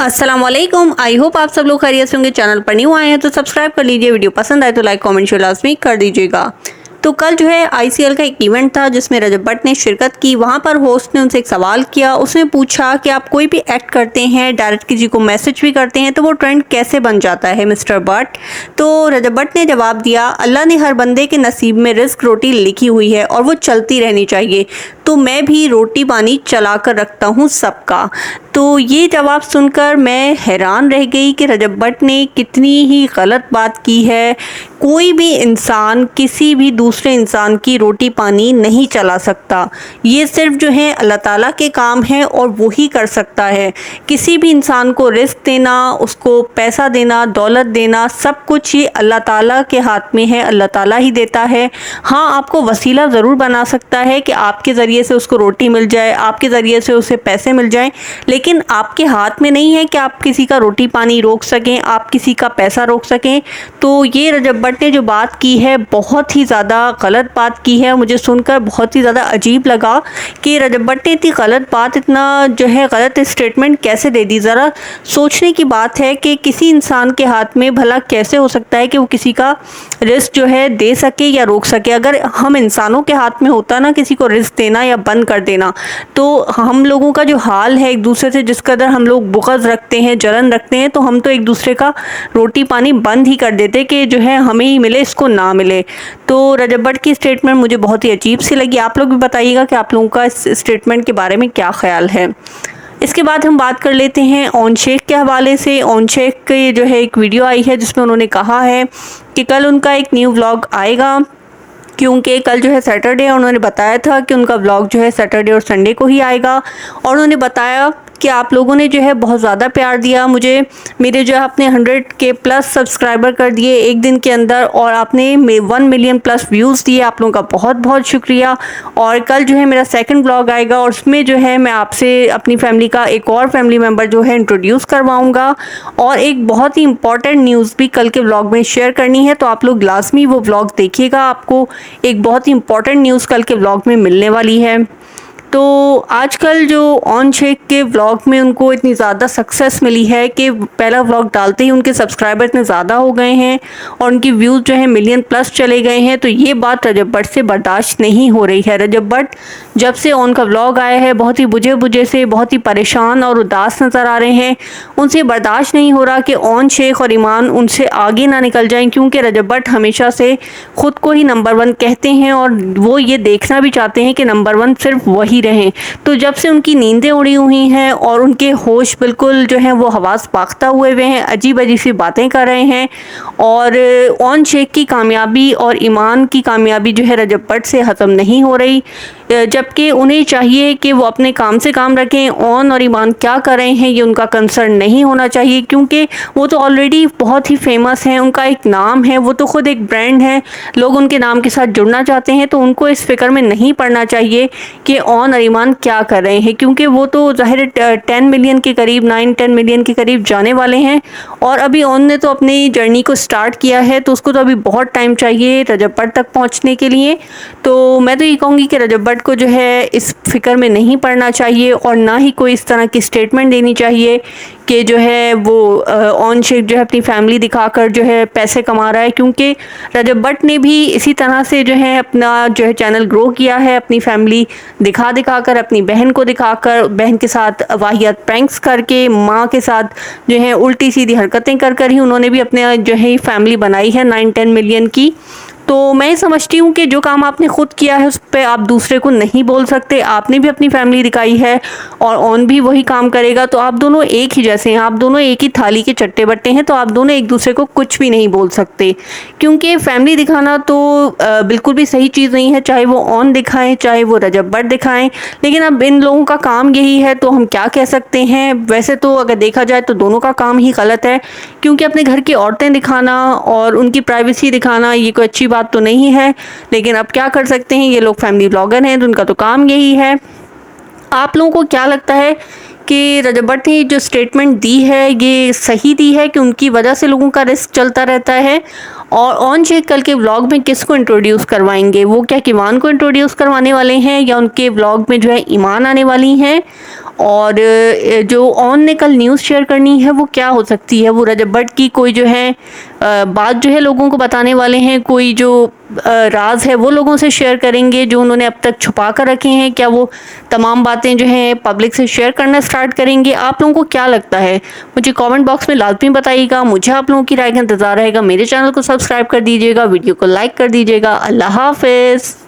अस्सलाम वालेकुम। I hope आप सब लोग खैरियत से होंगे। चैनल पर न्यू आए हैं तो सब्सक्राइब कर लीजिए। वीडियो पसंद आए तो लाइक कमेंट शेयर लाजमी कर दीजिएगा। तो कल जो है आईसीएल का एक इवेंट था जिसमें रजब भट्ट ने शिरकत की। वहाँ पर होस्ट ने उनसे एक सवाल किया। उसने पूछा कि आप कोई भी एक्ट करते हैं, डायरेक्ट किसी को मैसेज भी करते हैं तो वो ट्रेंड कैसे बन जाता है मिस्टर भट्ट। तो रजब भट्ट ने जवाब दिया, अल्लाह ने हर बंदे के नसीब में रिस्क रोटी लिखी हुई है और वो चलती रहनी चाहिए। तो मैं भी रोटी पानी चला कर रखता हूँ सबका। तो ये जवाब सुनकर मैं हैरान रह गई कि रजब भट्ट ने कितनी ही गलत बात की है। कोई भी इंसान किसी भी दूसरे इंसान की रोटी पानी नहीं चला सकता। ये सिर्फ जो है अल्लाह ताला के काम है और वो ही कर सकता है। किसी भी इंसान को रिस्क देना, उसको पैसा देना, दौलत देना, सब कुछ ये अल्लाह ताला के हाथ में है। अल्लाह ताला ही देता है। हाँ, आपको वसीला ज़रूर बना सकता है कि आपके ज़रिए से उसको रोटी मिल जाए, आपके ज़रिए से उसे पैसे मिल जाएं, लेकिन आपके हाथ में नहीं है कि आप किसी का रोटी पानी रोक सकें, आप किसी का पैसा रोक सकें। तो ये रजब भट्ट ने जो बात की है बहुत ही ज़्यादा गलत बात की है। मुझे सुनकर बहुत ही ज़्यादा अजीब लगा कि रजब भट्ट ने इतनी गलत बात, इतना जो है गलत स्टेटमेंट कैसे दे दी। ज़रा सोचने की बात है कि किसी इंसान के हाथ में भला कैसे हो सकता है कि वो किसी का रिस्क जो है दे सके या रोक सके। अगर हम इंसानों के हाथ में होता ना किसी को रिस्क देना या बंद कर देना, तो हम लोगों का जो हाल है एक दूसरे से जिस कदर हम लोग बुग़्ज़ रखते हैं, जलन रखते हैं, तो हम तो एक दूसरे का रोटी पानी बंद ही कर देते कि जो है हमें ही मिले, इसको ना मिले। तो रजब भट्ट की स्टेटमेंट मुझे बहुत ही अजीब सी लगी। आप लोग भी बताइएगा कि आप लोगों का इस स्टेटमेंट के बारे में क्या ख्याल है। इसके बाद हम बात कर लेते हैं ओन शेख के हवाले से। ओन शेख के जो है एक वीडियो आई है जिसमें उन्होंने कहा है कि कल उनका एक न्यू व्लॉग आएगा, क्योंकि कल जो है सैटरडे है। उन्होंने बताया था कि उनका व्लॉग जो है सैटरडे और संडे को ही आएगा। और उन्होंने बताया कि आप लोगों ने जो है बहुत ज़्यादा प्यार दिया मुझे। मेरे जो है आपने 100K प्लस सब्सक्राइबर कर दिए एक दिन के अंदर, और आपने 1 मिलियन प्लस व्यूज़ दिए। आप लोगों का बहुत बहुत शुक्रिया। और कल जो है मेरा सेकंड व्लॉग आएगा और उसमें जो है मैं आपसे अपनी फैमिली का एक और फैमिली मेम्बर जो है इंट्रोड्यूस करवाऊँगा। और एक बहुत ही इंपॉर्टेंट न्यूज़ भी कल के व्लॉग में शेयर करनी है, तो आप लोग लाजमी वो व्लॉग देखिएगा। आपको एक बहुत ही इंपॉर्टेंट न्यूज़ कल के व्लॉग में मिलने वाली है। तो आजकल जो ओन शेख के व्लॉग में उनको इतनी ज़्यादा सक्सेस मिली है कि पहला व्लॉग डालते ही उनके सब्सक्राइबर इतने ज़्यादा हो गए हैं और उनकी व्यूज़ जो है मिलियन प्लस चले गए हैं। तो ये बात रजब भट्ट से बर्दाश्त नहीं हो रही है। रजब भट्ट जब से ओन का व्लॉग आया है बहुत ही बुझे बुझे से, बहुत ही परेशान और उदास नज़र आ रहे हैं। उनसे बर्दाश्त नहीं हो रहा कि ओन शेख और ईमान उनसे आगे ना निकल जाएं, क्योंकि रजब भट्ट हमेशा से ख़ुद को ही नंबर 1 कहते हैं और वो ये देखना भी चाहते हैं कि नंबर 1 सिर्फ वही रहें। तो जब से उनकी नींदें उड़ी हुई हैं और उनके होश बिल्कुल जो हैं वो हवास पाख्ता हुए हैं, अजीब अजीब सी बातें कर रहे हैं। और ओन शेख की कामयाबी और ईमान की कामयाबी जो है रजब भट्ट से हज़म नहीं हो रही, जबकि उन्हें चाहिए कि वो अपने काम से काम रखें। ओन और ईमान क्या कर रहे हैं ये उनका कंसर्न नहीं होना चाहिए, क्योंकि वो तो ऑलरेडी बहुत ही फेमस हैं। उनका एक नाम है, वो तो ख़ुद एक ब्रांड है, लोग उनके नाम के साथ जुड़ना चाहते हैं। तो उनको इस फिक्र में नहीं पड़ना चाहिए कि ओन और ईमान क्या कर रहे हैं, क्योंकि वो तो ज़ाहिर 10 मिलियन के करीब, 9-10 मिलियन के करीब जाने वाले हैं। और अभी ओन ने तो अपनी जर्नी को स्टार्ट किया है, तो उसको तो अभी बहुत टाइम चाहिए रजब भट्ट तक पहुंचने के लिए। तो मैं तो ये कहूँगी कि रजब भट्ट को जो है इस फिक्र में नहीं पड़ना चाहिए और ना ही कोई इस तरह की स्टेटमेंट देनी चाहिए कि जो है वो ओन शेख जो है अपनी फैमिली दिखाकर जो है पैसे कमा रहा है, क्योंकि रजब भट्ट ने भी इसी तरह से जो है अपना जो है चैनल ग्रो किया है, अपनी फैमिली दिखा कर, अपनी बहन को दिखाकर, बहन के साथ वाहियात प्रैंक्स करके, माँ के साथ जो है उल्टी सीधी हरकतें कर ही उन्होंने भी अपने जो है फैमिली बनाई है 9-10 मिलियन की। तो मैं समझती हूँ कि जो काम आपने खुद किया है उस पर आप दूसरे को नहीं बोल सकते। आपने भी अपनी फैमिली दिखाई है और ओन भी वही काम करेगा, तो आप दोनों एक ही जैसे हैं, आप दोनों एक ही थाली के चट्टे बट्टे हैं। तो आप दोनों एक दूसरे को कुछ भी नहीं बोल सकते, क्योंकि फैमिली दिखाना तो बिल्कुल भी सही चीज़ नहीं है, चाहे वो ओन दिखाएं चाहे वो रजब भट्ट दिखाएं। लेकिन अब इन लोगों का काम यही है, तो हम क्या कह सकते हैं। वैसे तो अगर देखा जाए तो दोनों का काम ही गलत है, क्योंकि अपने घर की औरतें दिखाना और उनकी प्राइवेसी दिखाना ये कोई अच्छी बात तो नहीं है। लेकिन अब क्या कर सकते हैं, ये लोग फैमिली ब्लॉगर हैं तो उनका तो काम यही है। आप लोगों को क्या लगता है कि रजब भट्ट ने जो स्टेटमेंट दी है ये सही दी है कि उनकी वजह से लोगों का रिस्क चलता रहता है? और ऑन शेख कल के व्लॉग में किसको इंट्रोड्यूस करवाएंगे, वो क्या किवान को इंट्रोड्यूस करवाने वाले हैं या उनके व्लॉग में जो है ईमान आने वाली हैं। और जो ऑन ने कल न्यूज़ शेयर करनी है वो क्या हो सकती है, वो रजब भट्ट की कोई जो है बात जो है लोगों को बताने वाले हैं, कोई जो राज है वो लोगों से शेयर करेंगे जो उन्होंने अब तक छुपा कर रखे हैं। क्या वो तमाम बातें जो हैं पब्लिक से शेयर करना स्टार्ट करेंगे? आप लोगों को क्या लगता है मुझे कमेंट बॉक्स में लाजमी बताइएगा। मुझे आप लोगों की राय का इंतज़ार रहेगा। मेरे चैनल को सब्सक्राइब कर दीजिएगा, वीडियो को लाइक कर दीजिएगा। अल्लाह हाफिज़।